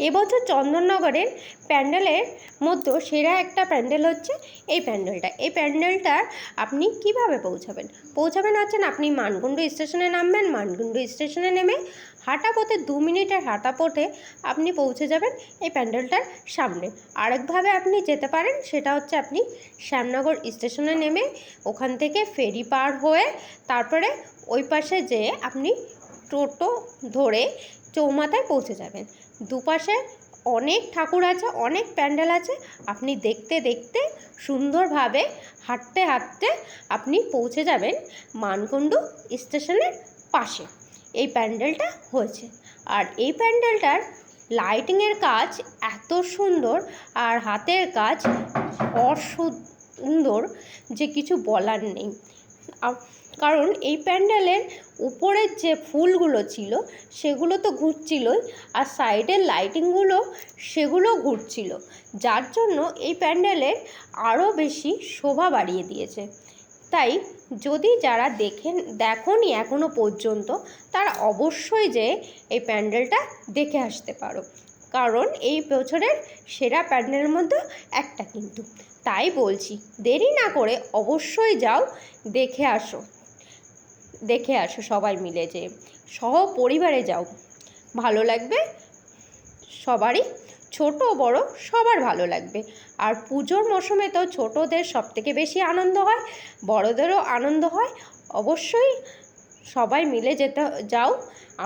এবছর চন্দননগরের প্যান্ডেলের মধ্যে সেরা একটা প্যান্ডেল হচ্ছে এই প্যান্ডেলটা। এই প্যান্ডেলটার আপনি কিভাবে পৌঁছাবেন হচ্ছেন আপনি মানকুণ্ডু স্টেশনে নামবেন। মানকুণ্ডু স্টেশনে নেমে হাঁটা পথে 2 মিনিটের হাঁটা পথে আপনি পৌঁছে যাবেন এই প্যান্ডেলটার সামনে। আরেকভাবে আপনি যেতে পারেন, সেটা হচ্ছে আপনি শ্যামনগর স্টেশনে নেমে ওখান থেকে ফেরি পার হয়ে তারপরে ওই পাশে যেয়ে আপনি টোটো ধরে চৌমাথায় পৌঁছে যাবেন। দুপাশে অনেক ঠাকুর আছে, অনেক প্যান্ডেল আছে। আপনি দেখতে দেখতে সুন্দরভাবে হাঁটতে হাঁটতে আপনি পৌঁছে যাবেন মানকুণ্ডু স্টেশনের পাশে। এই প্যান্ডেলটা হয়েছে, আর এই প্যান্ডেলটার লাইটিংয়ের কাজ এত সুন্দর আর হাতের কাজ অসুন্দর যে কিছু বলার নেই। কারণ এই প্যান্ডেলের উপরের যে ফুলগুলো ছিল সেগুলো তো ঘুরছিলই, আর সাইডের লাইটিংগুলো সেগুলো ঘুরছিল, যার জন্য এই প্যান্ডেলের আরও বেশি শোভা বাড়িয়ে দিয়েছে। তাই যদি যারা দেখোনি এখনও পর্যন্ত, তারা অবশ্যই যে এই প্যান্ডেলটা দেখে আসতে পারো, কারণ এই বছরের সেরা প্যান্ডেলের মধ্যে একটা কিন্তু। তাই বলছি, দেরি না করে অবশ্যই যাও, দেখে আসো সবাই মিলে, যে সহপরিবারে যাও, ভালো লাগবে সবারই, ছোট বড় সবার ভালো লাগবে। আর পুজোর মরশুমে তো ছোটদের সবথেকে বেশি আনন্দ হয়, বড়দেরও আনন্দ হয়। অবশ্যই সবাই মিলে যাও,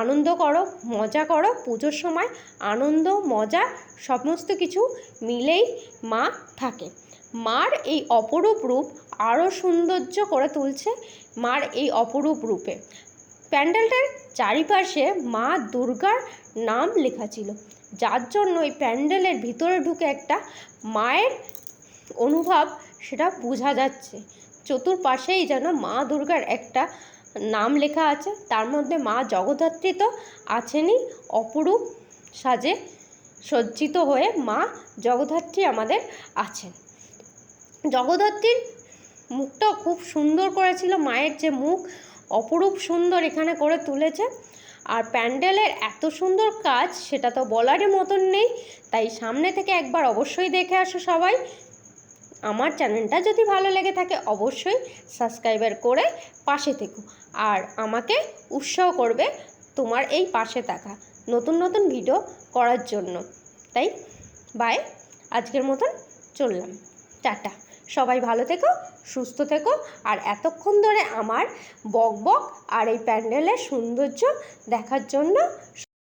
আনন্দ করো, মজা করো। পুজোর সময় আনন্দ মজা সমস্ত কিছু মিলেই মা থাকে। মার এই অপরূপ রূপ আরও সৌন্দর্য করে তুলছে মার এই অপরূপ রূপে। প্যান্ডেলটার চারিপাশে মা দুর্গার নাম লেখা ছিল, যার জন্য এই প্যান্ডেলের ভিতরে ঢুকে একটা মায়ের অনুভব সেটা বোঝা যাচ্ছে। চতুর্পাশেই যেন মা দুর্গার একটা নাম লেখা আছে, তার মধ্যে মা জগদ্ধাত্রী তো আছেনই, অপরূপ সাজে সজ্জিত হয়ে মা জগদ্ধাত্রী আমাদের আছেন। জগদ্ধাত্রীর মুখটাও খুব সুন্দর করেছিল, মায়ের যে মুখ অপরূপ সুন্দর এখানে করে তুলেছে। আর প্যান্ডেলের এত সুন্দর কাজ সেটা তো বলারই মতন নেই। তাই সামনে থেকে একবার অবশ্যই দেখে আসো সবাই। আমার চ্যানেলটা যদি ভালো লেগে থাকে অবশ্যই সাবস্ক্রাইবার করে পাশে থেকো, আর আমাকে উৎসাহ করবে তোমার এই পাশে থাকা নতুন নতুন ভিডিও করার জন্য। তাই বাই, আজকের মতন চললাম, টাটা। সবাই ভালো থেকো, সুস্থ থেকো। আর এতক্ষণ ধরে আমার বক আর এই প্যান্ডেলের সৌন্দর্য দেখার জন্য